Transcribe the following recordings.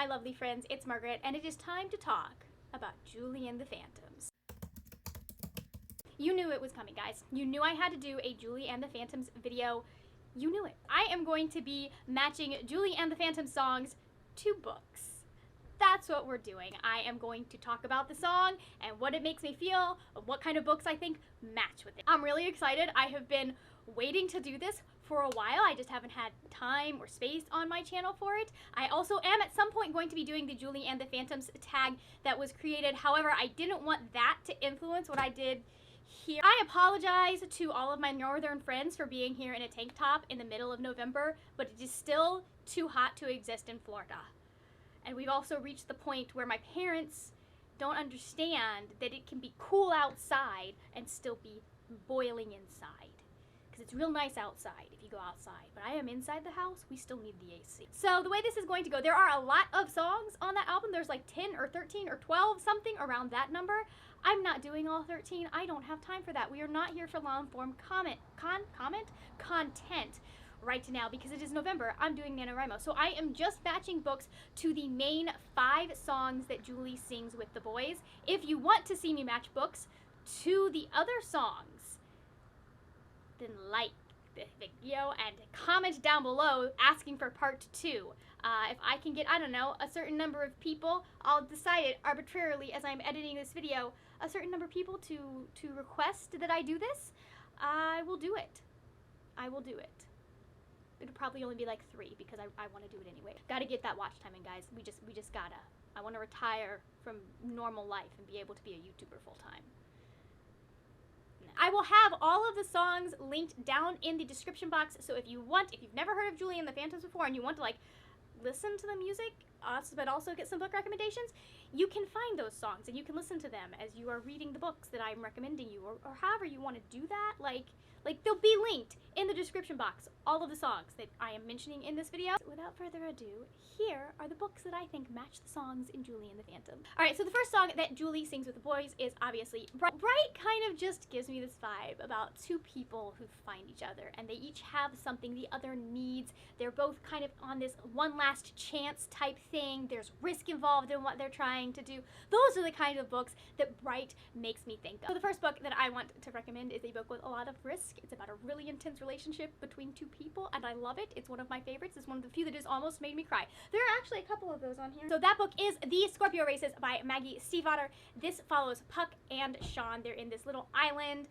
my lovely friends, it's Margaret, and it is time to talk about Julie and the Phantoms. You knew it was coming, guys. You knew I had to do a Julie and the Phantoms video. You knew it. I am going to be matching Julie and the Phantoms songs to books. That's what we're doing. I am going to talk about the song and what it makes me feel, what kind of books I think match with it. I'm really excited. I have been waiting to do this for a while. I just haven't had time or space on my channel for it. I also am at some point going to be doing the Julie and the Phantoms tag that was created. However, I didn't want that to influence what I did here. I apologize to all of my northern friends for being here in a tank top in the middle of November, but it is still too hot to exist in Florida. And we've also reached the point where my parents don't understand that it can be cool outside and still be boiling inside. Because it's real nice outside if you go outside. But I am inside the house, we still need the AC. So the way this is going to go, there are a lot of songs on that album. There's like 10 or 13 or 12, something around that number. I'm not doing all 13. I don't have time for that. We are not here for long-form content right now because it is November. I'm doing NaNoWriMo. So I am just matching books to the main 5 songs that Julie sings with the boys. If you want to see me match books to the other songs, then like the video and comment down below asking for part 2. If I can get, I don't know, a certain number of people, I'll decide it arbitrarily as I'm editing this video, a certain number of people to request that I do this, I will do it. I will do it. It'll probably only be like 3 because I want to do it anyway. Gotta get that watch time in, guys. We just gotta. I want to retire from normal life and be able to be a YouTuber full time. I will have all of the songs linked down in the description box, so if you've never heard of Julie and the Phantoms before and you want to like listen to the music, but also get some book recommendations, you can find those songs and you can listen to them as you are reading the books that I'm recommending you, or however you want to do that. Like they'll be linked in the description box, all of the songs that I am mentioning in this video. So without further ado, here are the books that I think match the songs in Julie and the Phantom. Alright, so the first song that Julie sings with the boys is obviously Bright. Bright kind of just gives me this vibe about 2 people who find each other, and they each have something the other needs. They're both kind of on this one last chance type thing. There's risk involved in what they're trying to do. Those are the kind of books that Bright makes me think of. So the first book that I want to recommend is a book with a lot of risk. It's about a really intense relationship between 2 people, and I love it. It's one of my favorites. It's one of the few that has almost made me cry. There are actually a couple of those on here. So that book is The Scorpio Races by Maggie Stiefvater. This follows Puck and Sean. They're in this little island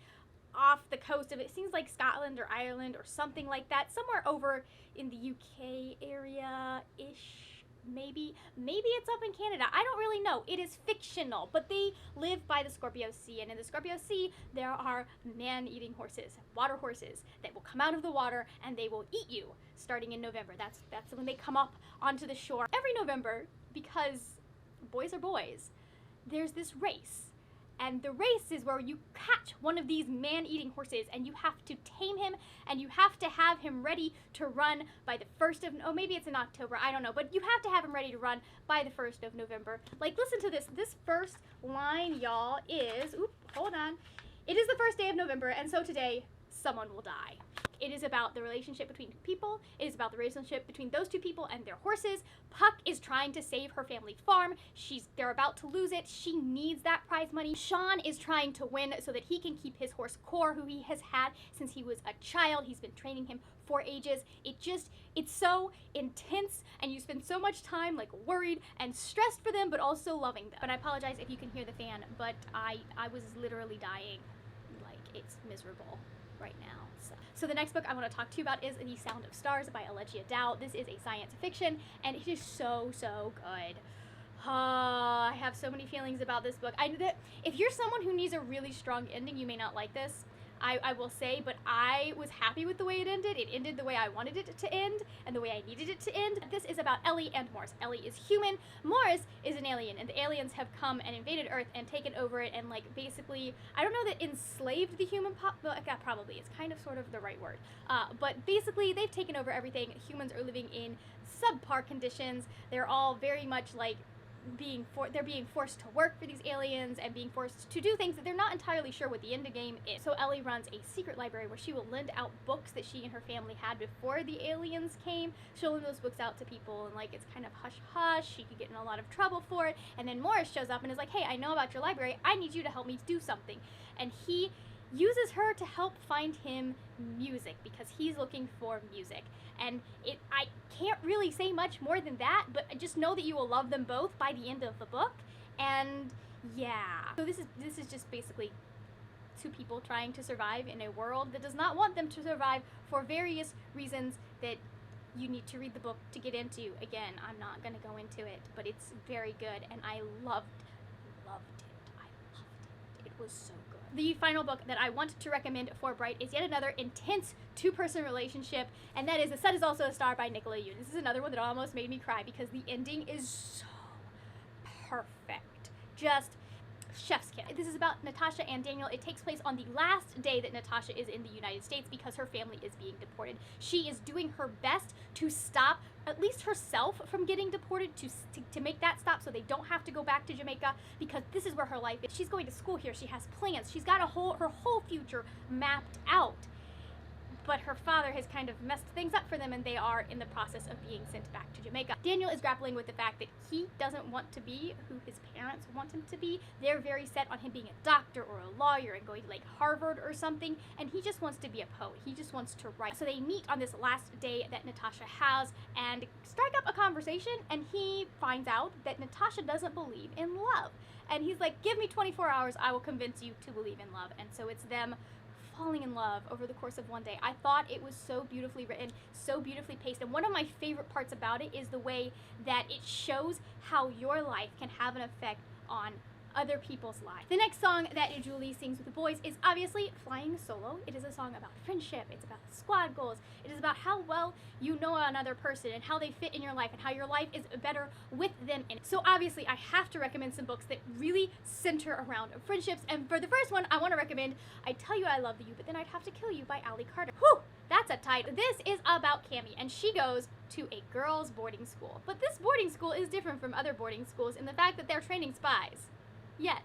off the coast of, it seems like Scotland or Ireland or something like that, somewhere over in the UK area-ish. Maybe it's up in Canada. I don't really know. It is fictional, but they live by the Scorpio Sea, and in the Scorpio Sea there are man-eating horses, water horses, that will come out of the water and they will eat you starting in November. That's when they come up onto the shore. Every November, because boys are boys, there's this race. And the race is where you catch one of these man-eating horses and you have to tame him and you have to have him ready to run by the 1st of, oh, maybe it's in October, I don't know, but you have to have him ready to run by the 1st of November. Like, listen to this. This first line, y'all, is, hold on. It is the first day of November, and so today, someone will die. It is about the relationship between 2 people. It is about the relationship between those 2 people and their horses. Puck is trying to save her family farm. They're about to lose it. She needs that prize money. Sean is trying to win so that he can keep his horse Core, who he has had since he was a child. He's been training him for ages. It's so intense, and you spend so much time like worried and stressed for them, but also loving them. But I apologize if you can hear the fan, but I was literally dying. Like, it's miserable right now. So the next book I want to talk to you about is The Sound of Stars by Allegia Dow. This is a science fiction, and it is so good. I have so many feelings about this book. If you're someone who needs a really strong ending, you may not like this. I will say, but I was happy with the way it ended. It ended the way I wanted it to end and the way I needed it to end. This is about Ellie and Morris. Ellie is human, Morris is an alien, and the aliens have come and invaded Earth and taken over it and, like, basically, I don't know that enslaved the human probably is kind of sort of the right word. But basically they've taken over everything. Humans are living in subpar conditions. They're all very much like they're being forced to work for these aliens and being forced to do things that they're not entirely sure what the end game is. So Ellie runs a secret library where she will lend out books that she and her family had before the aliens came. She'll lend those books out to people, and like it's kind of hush hush. She could get in a lot of trouble for it. And then Morris shows up and is like, hey, I know about your library. I need you to help me do something. And he uses her to help find him music because he's looking for music. And I can't really say much more than that, but just know that you will love them both by the end of the book. And yeah. So this is just basically two people trying to survive in a world that does not want them to survive for various reasons that you need to read the book to get into. Again, I'm not going to go into it, but it's very good, and I loved it. I loved it. It was so good. The final book that I want to recommend for Bright is yet another intense two-person relationship, and that is The Sun Is Also a Star by Nicola Yoon. This is another one that almost made me cry because the ending is so perfect. Just chef's kiss. This is about Natasha and Daniel. It takes place on the last day that Natasha is in the United States because her family is being deported. She is doing her best to stop at least herself from getting deported, to make that stop so they don't have to go back to Jamaica, because this is where her life is. She's going to school here. She has plans. She's got her whole future mapped out. But her father has kind of messed things up for them, and they are in the process of being sent back to Jamaica. Daniel is grappling with the fact that he doesn't want to be who his parents want him to be. They're very set on him being a doctor or a lawyer and going to like Harvard or something, and he just wants to be a poet. He just wants to write. So they meet on this last day that Natasha has and strike up a conversation, and he finds out that Natasha doesn't believe in love. And he's like, give me 24 hours, I will convince you to believe in love. And so it's them falling in love over the course of one day. I thought it was so beautifully written, so beautifully paced, and one of my favorite parts about it is the way that it shows how your life can have an effect on other people's lives. The next song that Julie sings with the boys is obviously Flying Solo. It is a song about friendship, it's about squad goals, it is about how well you know another person and how they fit in your life and how your life is better with them in it. So obviously I have to recommend some books that really center around friendships, and for the first one I want to recommend I Tell You I Love You But Then I'd Have to Kill You by Ali Carter. Whew! That's a title. This is about Cammie, and she goes to a girls' boarding school. But this boarding school is different from other boarding schools in the fact that they're training spies. Yes,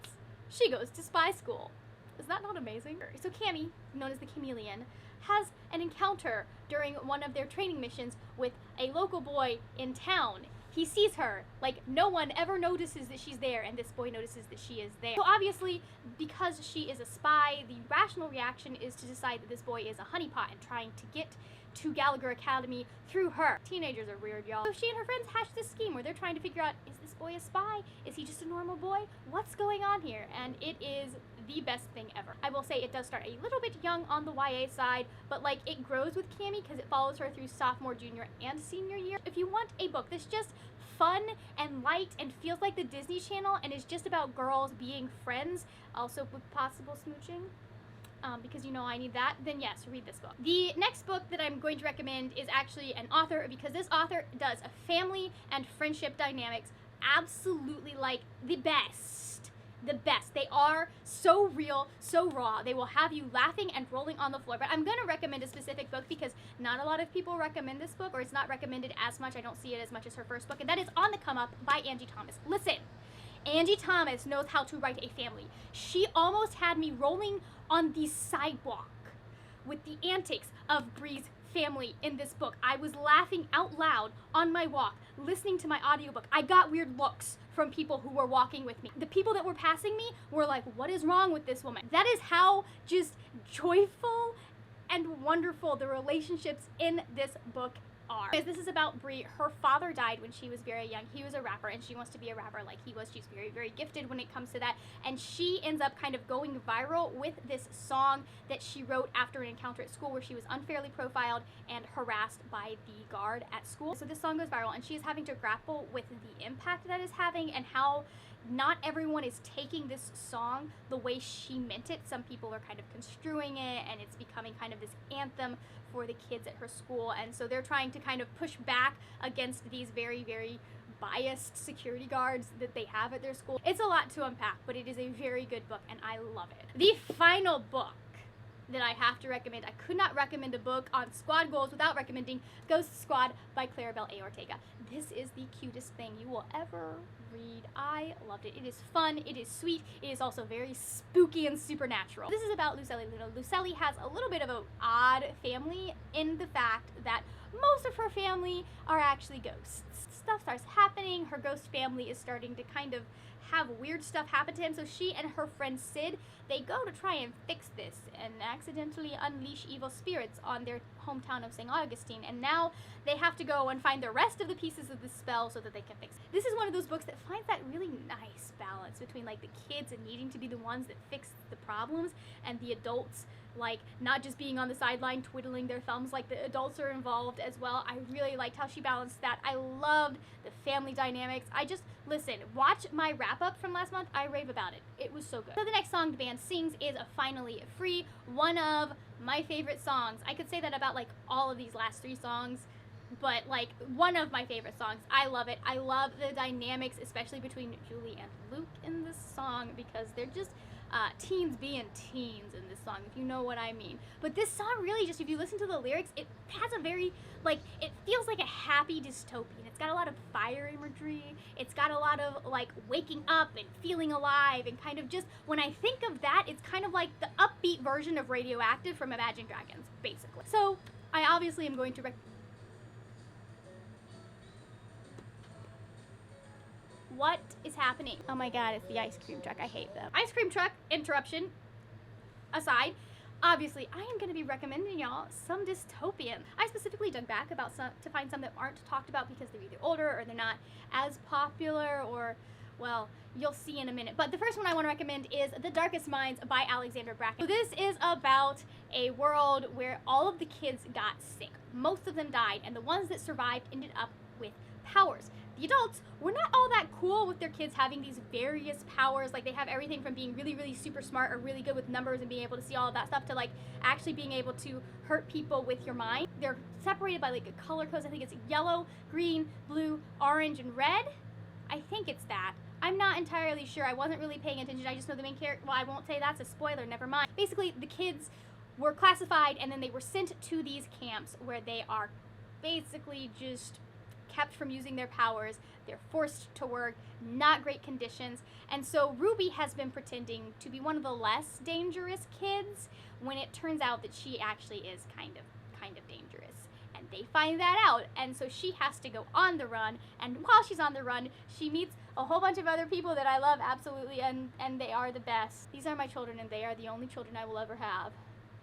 she goes to spy school. Is that not amazing? So Cammie, known as the Chameleon, has an encounter during one of their training missions with a local boy in town. He sees her, like no one ever notices that she's there, and this boy notices that she is there. So obviously, because she is a spy, the rational reaction is to decide that this boy is a honeypot and trying to get to Gallagher Academy through her. Teenagers are weird, y'all. So she and her friends hatch this scheme where they're trying to figure out, is this boy a spy? Is he just a normal boy? What's going on here? And it is the best thing ever. I will say it does start a little bit young on the YA side, but like it grows with Cammie because it follows her through sophomore, junior, and senior year. If you want a book that's just fun and light and feels like the Disney Channel and is just about girls being friends, also with possible smooching, because you know I need that, then yes, read this book. The next book that I'm going to recommend is actually an author, because this author does a family and friendship dynamics absolutely like the best. The best. They are so real, so raw. They will have you laughing and rolling on the floor. But I'm going to recommend a specific book because not a lot of people recommend this book, or it's not recommended as much. I don't see it as much as her first book, and that is On the Come Up by Angie Thomas. Listen. Angie Thomas knows how to write a family. She almost had me rolling on the sidewalk with the antics of Bree's family in this book. I was laughing out loud on my walk, listening to my audiobook. I got weird looks from people who were walking with me. The people that were passing me were like, what is wrong with this woman? That is how just joyful and wonderful the relationships in this book are. Because this is about Bree. Her father died when she was very young. He was a rapper, and she wants to be a rapper like he was. She's very, very gifted when it comes to that, and she ends up kind of going viral with this song that she wrote after an encounter at school where she was unfairly profiled and harassed by the guard at school. So this song goes viral, and she's having to grapple with the impact that is having and how not everyone is taking this song the way she meant it. Some people are kind of construing it, and it's becoming kind of this anthem for the kids at her school, and so they're trying to kind of push back against these very, very biased security guards that they have at their school. It's a lot to unpack, but it is a very good book, and I love it. The final book that I have to recommend. I could not recommend a book on squad goals without recommending Ghost Squad by Claribel A. Ortega. This is the cutest thing you will ever read. I loved it. It is fun, it is sweet, it is also very spooky and supernatural. This is about Lucelli Luna. Lucelli has a little bit of an odd family in the fact that most of her family are actually ghosts. Stuff starts happening, her ghost family is starting to kind of have weird stuff happen to him, so she and her friend Sid, they go to try and fix this and accidentally unleash evil spirits on their hometown of St. Augustine, and now they have to go and find the rest of the pieces of the spell so that they can fix it. This is one of those books that finds that really nice balance between like the kids and needing to be the ones that fix the problems, and the adults like not just being on the sideline twiddling their thumbs, like the adults are involved as well. I really liked how she balanced that. I loved the family dynamics. Listen, watch my wrap up from last month. I rave about it. It was so good. So the next song the band sings is Finally Free, one of my favorite songs. I could say that about like all of these last 3 songs, but like one of my favorite songs. I love it. I love the dynamics, especially between Julie and Luke in this song, because they're just teens being teens in this song, if you know what I mean. But this song really just, if you listen to the lyrics, it has a very, like, it feels like a happy dystopian. It's got a lot of fire imagery. It's got a lot of, like, waking up and feeling alive, and kind of just, when I think of that, it's kind of like the upbeat version of Radioactive from Imagine Dragons, basically. So, I obviously am going to What is happening? Oh my god, it's the ice cream truck. I hate them. Ice cream truck interruption aside, obviously I am going to be recommending y'all some dystopians. I specifically dug back about some to find some that aren't talked about because they're either older or they're not as popular, or, well, you'll see in a minute. But the first one I want to recommend is The Darkest Minds by Alexandra Bracken. So this is about a world where all of the kids got sick. Most of them died, and the ones that survived ended up with powers. The adults were not all that cool with their kids having these various powers. Like, they have everything from being really, really super smart or really good with numbers and being able to see all of that stuff to, like, actually being able to hurt people with your mind. They're separated by, like, a color code. I think it's yellow, green, blue, orange, and red. I think it's that. I'm not entirely sure. I wasn't really paying attention. I just know the main character. Well, I won't say that's a spoiler. Never mind. Basically, the kids were classified, and then they were sent to these camps where they are basically just kept from using their powers. They're forced to work, not great conditions. And so Ruby has been pretending to be one of the less dangerous kids, when it turns out that she actually is kind of dangerous. And they find that out, and so she has to go on the run, and while she's on the run, she meets a whole bunch of other people that I love absolutely, and they are the best. These are my children, and they are the only children I will ever have.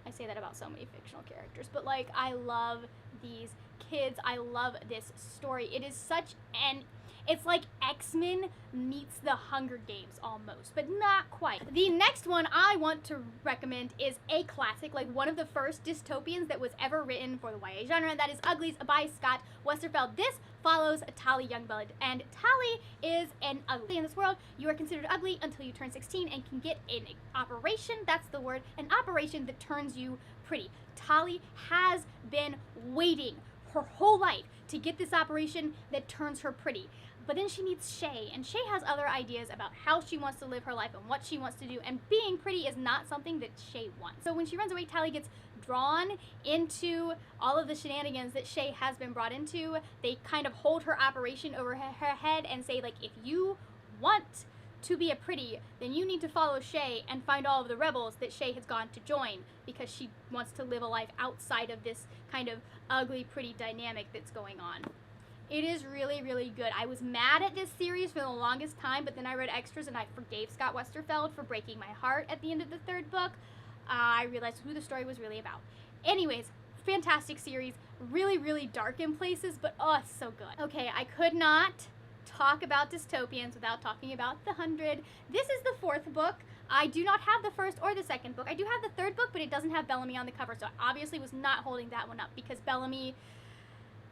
I say that about so many fictional characters, but like, I love these kids. I love this story. It is such an, it's like X-Men meets the Hunger Games almost, but not quite. The next one I want to recommend is a classic, like one of the first dystopians that was ever written for the YA genre. That is Uglies by Scott Westerfeld. This follows Tali Youngblood, and Tali is an ugly. In this world, you are considered ugly until you turn 16 and can get an operation, that's the word, an operation that turns you pretty. Tali has been waiting her whole life to get this operation that turns her pretty. But then she meets Shay, and Shay has other ideas about how she wants to live her life and what she wants to do, and being pretty is not something that Shay wants. So when she runs away, Tali gets drawn into all of the shenanigans that Shay has been brought into. They kind of hold her operation over her head and say, like, if you want to be a pretty, then you need to follow Shay and find all of the rebels that Shay has gone to join, because she wants to live a life outside of this kind of ugly pretty dynamic that's going on. It is really, really good. I was mad at this series for the longest time, but then I read extras and I forgave Scott Westerfeld for breaking my heart at the end of the 3rd book. I realized who the story was really about. Anyways, fantastic series. Really, really dark in places, but oh, it's so good. Okay, I could not talk about dystopians without talking about The 100. This is the 4th book. I do not have the 1st or the 2nd book. I do have the 3rd book, but it doesn't have Bellamy on the cover, so I obviously was not holding that one up because Bellamy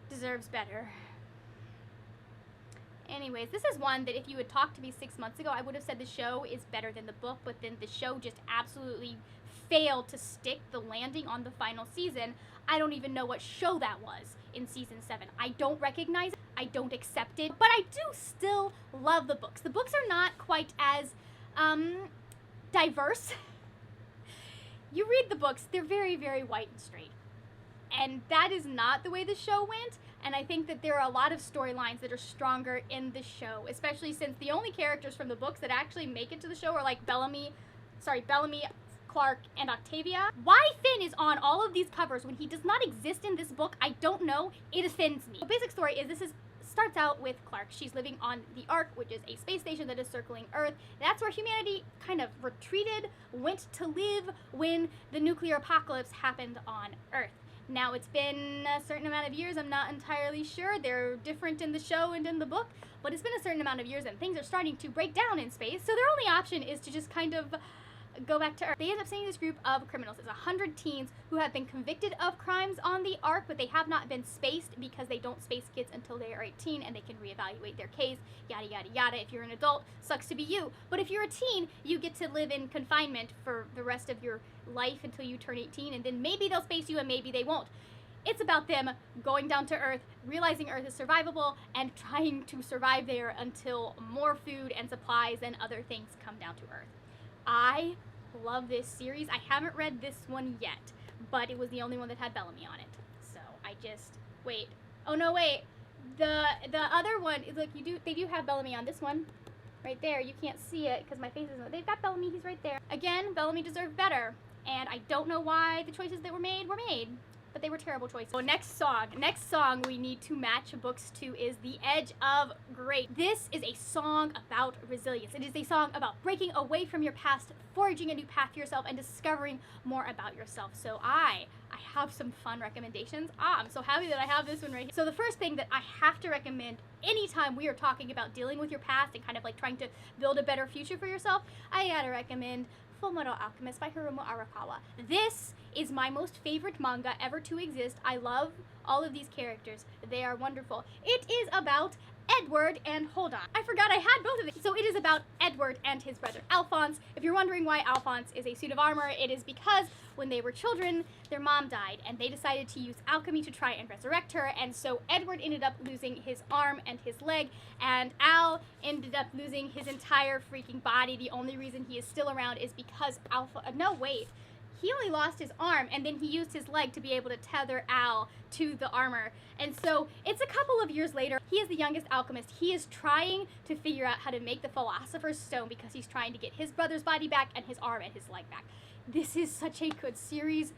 deserves better. Anyways, this is one that if you had talked to me 6 months ago, I would have said the show is better than the book, but then the show just absolutely failed to stick the landing on the final season. I don't even know what show that was in season 7. I don't recognize it. I don't accept it, but I do still love the books. The books are not quite as diverse you read the books, they're very, very white and straight. And that is not the way the show went, and I think that there are a lot of storylines that are stronger in the show, especially since the only characters from the books that actually make it to the show are like Bellamy, Clark, and Octavia. Why Finn is on all of these covers when he does not exist in this book, I don't know. It offends me. The basic story is starts out with Clark. She's living on the Ark, which is a space station that is circling Earth. That's where humanity kind of retreated, went to live when the nuclear apocalypse happened on Earth. Now, it's been a certain amount of years. I'm not entirely sure. They're different in the show and in the book, but it's been a certain amount of years and things are starting to break down in space. So their only option is to just kind of go back to Earth. They end up sending this group of criminals. It's 100 teens who have been convicted of crimes on the Ark, but they have not been spaced because they don't space kids until they are 18 and they can reevaluate their case, yada, yada, yada. If you're an adult, sucks to be you. But if you're a teen, you get to live in confinement for the rest of your life until you turn 18, and then maybe they'll space you and maybe they won't. It's about them going down to Earth, realizing Earth is survivable, and trying to survive there until more food and supplies and other things come down to Earth. I love this series. I haven't read this one yet, but it was the only one that had Bellamy on it. So I just wait. Oh no, wait. The other one is like they do have Bellamy on this one. Right there. You can't see it because my face isn't. They've got Bellamy, he's right there. Again, Bellamy deserved better. And I don't know why the choices that were made, but they were terrible choices. So next song we need to match books to is The Edge of Great. This is a song about resilience. It is a song about breaking away from your past, forging a new path for yourself, and discovering more about yourself. So I have some fun recommendations. I'm so happy that I have this one right here. So the first thing that I have to recommend anytime we are talking about dealing with your past and kind of like trying to build a better future for yourself, I gotta recommend Fullmetal Alchemist by Hiromu Arakawa. This is my most favorite manga ever to exist. I love all of these characters. They are wonderful. It is about Edward and, hold on, I forgot I had both of them. So it is about Edward and his brother Alphonse. If you're wondering why Alphonse is a suit of armor, it is because when they were children, their mom died and they decided to use alchemy to try and resurrect her, and so Edward ended up losing his arm and his leg, and Al ended up losing his entire freaking body. The only reason he is still around is because he only lost his arm, and then he used his leg to be able to tether Al to the armor. And so it's a couple of years later. He is the youngest alchemist. He is trying to figure out how to make the Philosopher's Stone because he's trying to get his brother's body back and his arm and his leg back. This is such a good series.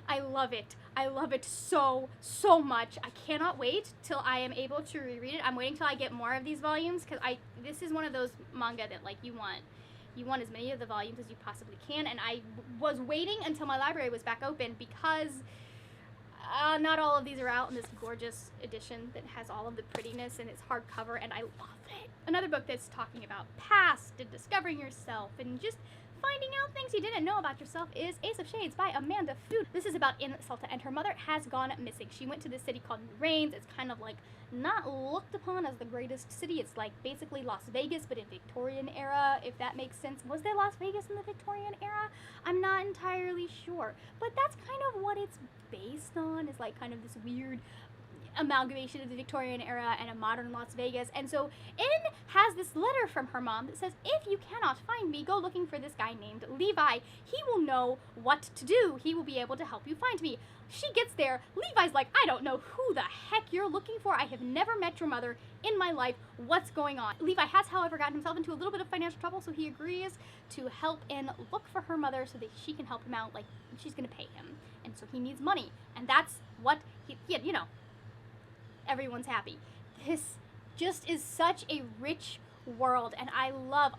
I love it. I love it so, so much. I cannot wait till I am able to reread it. I'm waiting till I get more of these volumes because this is one of those manga that like you want as many of the volumes as you possibly can, and I was waiting until my library was back open because not all of these are out in this gorgeous edition that has all of the prettiness and it's hardcover, and I love it. Another book that's talking about past and discovering yourself and just finding out things you didn't know about yourself is Ace of Shades by Amanda Food. This is about Insulta, and her mother has gone missing. She went to this city called New Rains. It's kind of like not looked upon as the greatest city. It's like basically Las Vegas, but in Victorian era, if that makes sense. Was there Las Vegas in the Victorian era? I'm not entirely sure, but that's kind of what it's based on, is like kind of this weird amalgamation of the Victorian era and a modern Las Vegas. And so In has this letter from her mom that says, if you cannot find me, go looking for this guy named Levi. He will know what to do. He will be able to help you find me. She gets there. Levi's like, I don't know who the heck you're looking for. I have never met your mother in my life. What's going on? Levi has, however, gotten himself into a little bit of financial trouble, so he agrees to help and look for her mother so that she can help him out. Like, she's going to pay him. And so he needs money. And that's what everyone's happy. This just is such a rich world, and I love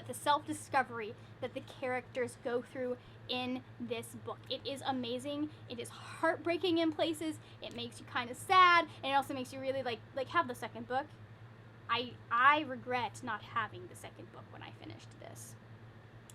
the self-discovery that the characters go through in this book. It is amazing. It is heartbreaking in places. It makes you kind of sad, and it also makes you really like have the second book. I regret not having the second book when I finished this.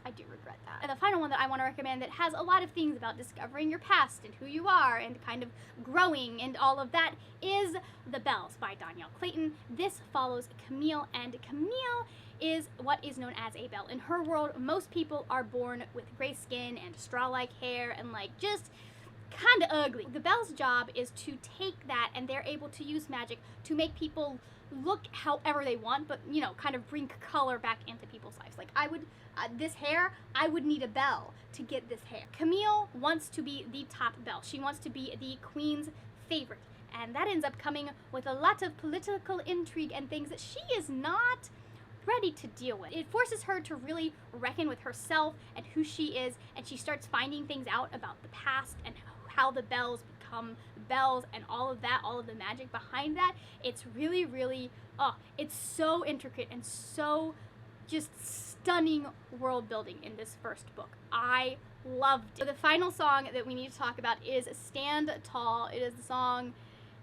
I do regret that. And the final one that I want to recommend that has a lot of things about discovering your past and who you are and kind of growing and all of that is The Bells by Danielle Clayton. This follows Camille, and Camille is what is known as a belle. In her world, most people are born with gray skin and straw-like hair and like just kind of ugly. The belle's job is to take that, and they're able to use magic to make people look however they want, but, you know, kind of bring color back into people's lives. Like, I would, this hair, I would need a belle to get this hair. Camille wants to be the top belle. She wants to be the queen's favorite. And that ends up coming with a lot of political intrigue and things that she is not ready to deal with. It forces her to really reckon with herself and who she is, and she starts finding things out about the past and how the belles become belles and all of that, all of the magic behind that. It's really, really, it's so intricate and so just stunning world building in this first book. I loved it. The final song that we need to talk about is Stand Tall. It is the song,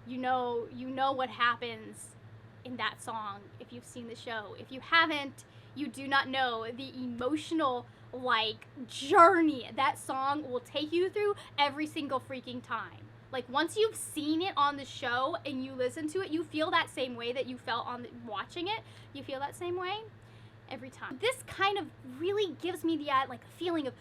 you know what happens in that song if you've seen the show. If you haven't, you do not know the emotional, like, journey that song will take you through every single freaking time. Like, once you've seen it on the show and you listen to it, you feel that same way that you felt on watching it. You feel that same way every time. This kind of really gives me the like feeling of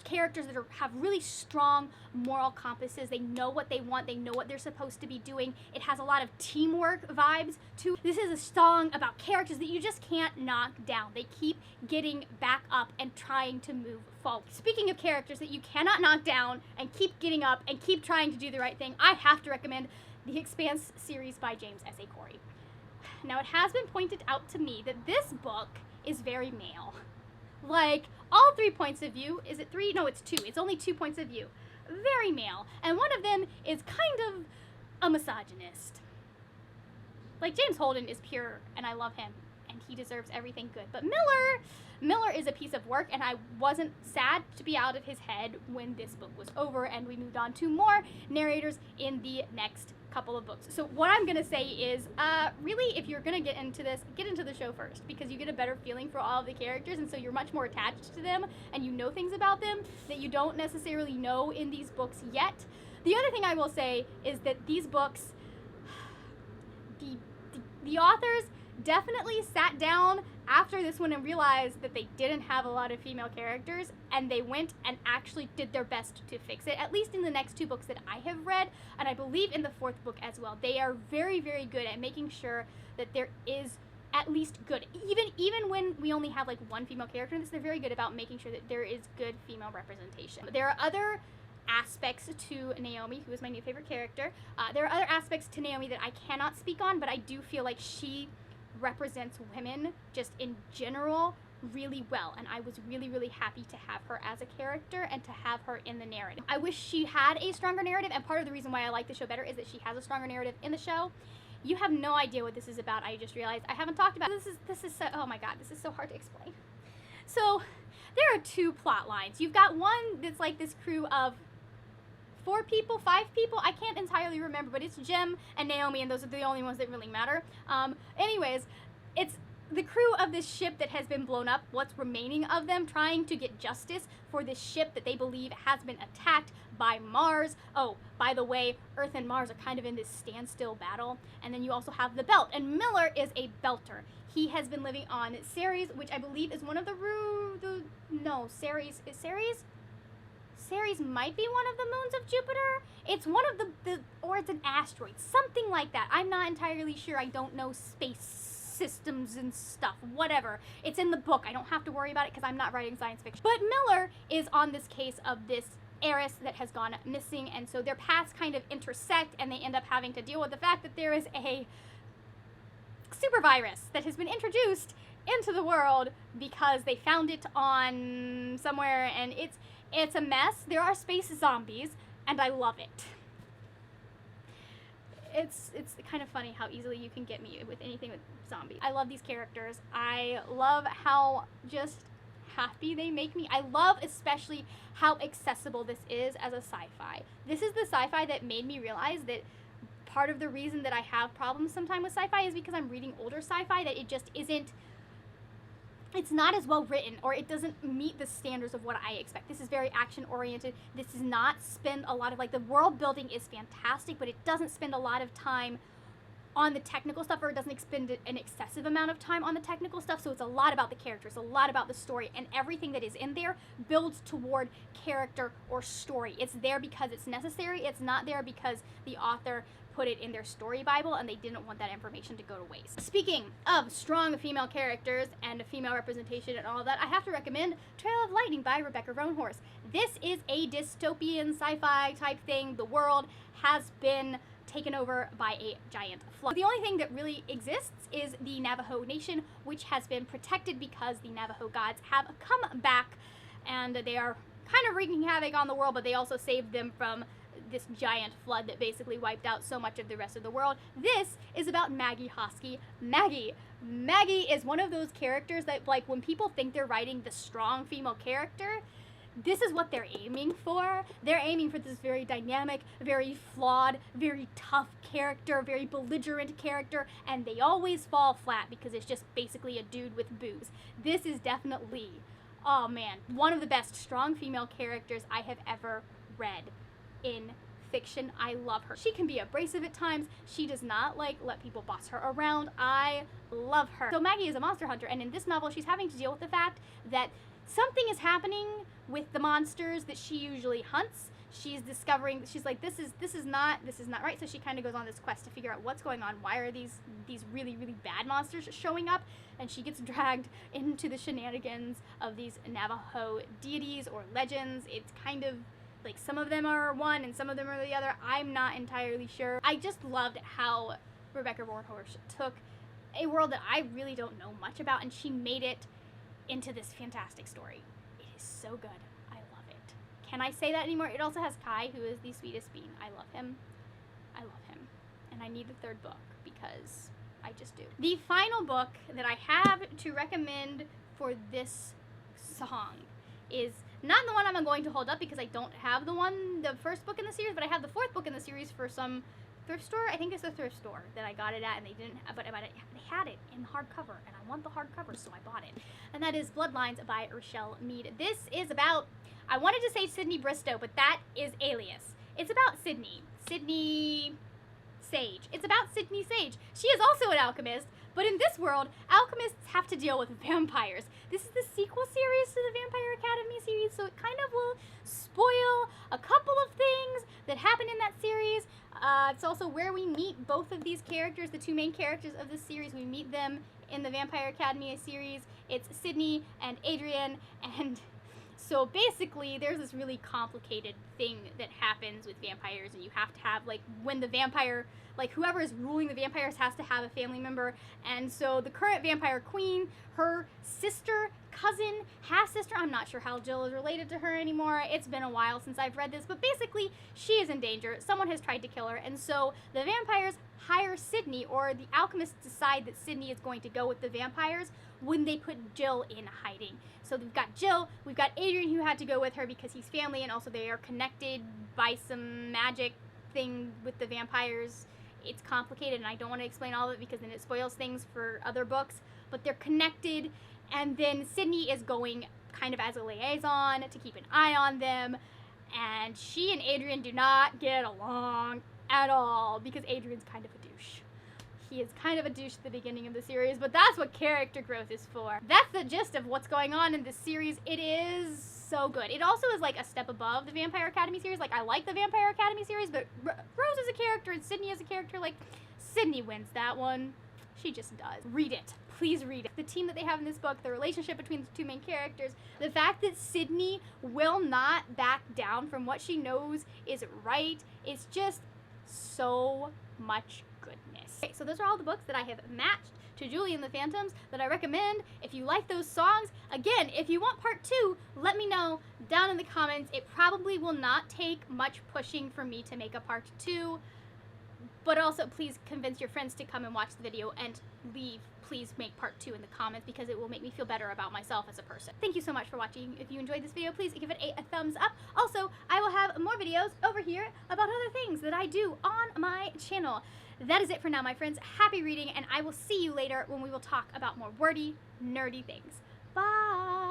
characters that have really strong moral compasses. They know what they want. They know what they're supposed to be doing. It has a lot of teamwork vibes too. This is a song about characters that you just can't knock down. They keep getting back up and trying to move forward. Speaking of characters that you cannot knock down and keep getting up and keep trying to do the right thing, I have to recommend The Expanse series by James S.A. Corey. Now, it has been pointed out to me that this book is very male. Like, all 3 points of view, is it 3? No, it's 2. It's only 2 points of view. Very male. And one of them is kind of a misogynist. Like, James Holden is pure, and I love him, and he deserves everything good. But Miller is a piece of work, and I wasn't sad to be out of his head when this book was over, and we moved on to more narrators in the next couple of books. So what I'm gonna say is, really, if you're gonna get into this, get into the show first, because you get a better feeling for all of the characters, and so you're much more attached to them, and you know things about them that you don't necessarily know in these books yet. The other thing I will say is that these books, the authors definitely sat down after this one and realized that they didn't have a lot of female characters, and they went and actually did their best to fix it, at least in the next 2 books that I have read, and I believe in the 4th book as well. They are very, very good at making sure that there is at least good. Even when we only have like 1 female character in this, they're very good about making sure that there is good female representation. There are other aspects to Naomi, who is my new favorite character. There are other aspects to Naomi that I cannot speak on, but I do feel like she represents women just in general really well, and I was really, really happy to have her as a character and to have her in the narrative. I wish she had a stronger narrative, and part of the reason why I like the show better is that she has a stronger narrative in the show. You have no idea what this is about. I just realized I haven't talked about this is so, oh my god, this is so hard to explain. So there are 2 plot lines. You've got one that's like this crew of 4 people, 5 people, I can't entirely remember, but it's Jem and Naomi, and those are the only ones that really matter. Anyways, it's the crew of this ship that has been blown up, what's remaining of them, trying to get justice for this ship that they believe has been attacked by Mars. Oh, by the way, Earth and Mars are kind of in this standstill battle. And then you also have the Belt, and Miller is a belter. He has been living on Ceres, which I believe is one of Ceres might be one of the moons of Jupiter. It's one of or it's an asteroid, something like that. I'm not entirely sure. I don't know space systems and stuff, whatever. It's in the book. I don't have to worry about it because I'm not writing science fiction. But Miller is on this case of this heiress that has gone missing, and so their paths kind of intersect, and they end up having to deal with the fact that there is a super virus that has been introduced into the world because they found it on somewhere, and it's a mess. There are space zombies, and I love it. It's kind of funny how easily you can get me with anything with zombies. I love these characters. I love how just happy they make me. I love especially how accessible this is as a sci-fi. This is the sci-fi that made me realize that part of the reason that I have problems sometimes with sci-fi is because I'm reading older sci-fi, that it just isn't, it's not as well written, or it doesn't meet the standards of what I expect. This is very action oriented. This does not spend a lot of, like, the world building is fantastic, but it doesn't spend a lot of time on the technical stuff, or it doesn't expend an excessive amount of time on the technical stuff. So it's a lot about the characters, a lot about the story, and everything that is in there builds toward character or story. It's there because it's necessary. It's not there because the author put it in their story Bible, and they didn't want that information to go to waste. Speaking of strong female characters and female representation and all of that, I have to recommend Trail of Lightning by Rebecca Roanhorse. This is a dystopian sci-fi type thing. The world has been taken over by a giant flood. The only thing that really exists is the Navajo Nation, which has been protected because the Navajo gods have come back, and they are kind of wreaking havoc on the world, but they also saved them from this giant flood that basically wiped out so much of the rest of the world. This is about Maggie Hosky. Maggie is one of those characters that, like, when people think they're writing the strong female character, this is what they're aiming for. They're aiming for this very dynamic, very flawed, very tough character, very belligerent character, and they always fall flat because it's just basically a dude with boobs. This is definitely, oh man, one of the best strong female characters I have ever read in fiction. I love her. She can be abrasive at times. She does not let people boss her around. I love her. So Maggie is a monster hunter, and in this novel she's having to deal with the fact that something is happening with the monsters that she usually hunts. She's discovering, she's like, this is not right. So she kind of goes on this quest to figure out what's going on. Why are these really, really bad monsters showing up? And she gets dragged into the shenanigans of these Navajo deities or legends. It's kind of like some of them are one and some of them are the other. I'm not entirely sure. I just loved how Rebecca Roanhorse took a world that I really don't know much about, and she made it into this fantastic story. It is so good. I love it. Can I say that anymore? It also has Kai, who is the sweetest bean. I love him. I love him. And I need the third book because I just do. The final book that I have to recommend for this song is not the one I'm going to hold up because I don't have the first book in the series, but I have the fourth book in the series for some thrift store. I think it's a thrift store that I got it at, and they didn't, but they had it in hardcover, and I want the hardcover, so I bought it. And that is Bloodlines by Rochelle Mead. This is about, I wanted to say Sydney Bristow, but that is alias. It's about Sydney Sage. It's about Sydney Sage. She is also an alchemist, but in this world, alchemists have to deal with vampires. This is the sequel series to the Vampire Academy series, so it kind of will spoil a couple of things that happen in that series. It's also where we meet both of these characters, the two main characters of this series. We meet them in the Vampire Academy series. It's Sydney and Adrian, and so basically there's this really complicated thing that happens with vampires, and you have to have, like, when the vampire, like, whoever is ruling the vampires has to have a family member. And so the current vampire queen, her sister, cousin, half-sister, I'm not sure how Jill is related to her anymore. It's been a while since I've read this, but basically she is in danger. Someone has tried to kill her, and so the vampires hire Sydney, or the alchemists decide that Sydney is going to go with the vampires when they put Jill in hiding. So we've got Jill, we've got Adrian, who had to go with her because he's family, and also they are connected by some magic thing with the vampires. It's complicated, and I don't want to explain all of it because then it spoils things for other books, but they're connected. And then Sydney is going kind of as a liaison to keep an eye on them, and she and Adrian do not get along at all because Adrian's kind of a douche. He is kind of a douche at the beginning of the series, but that's what character growth is for. That's the gist of what's going on in this series. It is so good. It also is like a step above the Vampire Academy series. Like, I like the Vampire Academy series, but Rose is a character and Sydney is a character. Like, Sydney wins that one. She just does. Read it. Please read it. The team that they have in this book, the relationship between the two main characters, the fact that Sydney will not back down from what she knows is right, it's just so much goodness. Okay, so those are all the books that I have matched to Julie and the Phantoms that I recommend. If you like those songs, again, if you want part 2, let me know down in the comments. It probably will not take much pushing for me to make a part 2, but also please convince your friends to come and watch the video and please make part 2 in the comments because it will make me feel better about myself as a person. Thank you so much for watching. If you enjoyed this video, please give it a thumbs up. Also, I will have more videos over here about other things that I do on my channel. That is it for now, my friends. Happy reading, and I will see you later when we will talk about more wordy, nerdy things. Bye!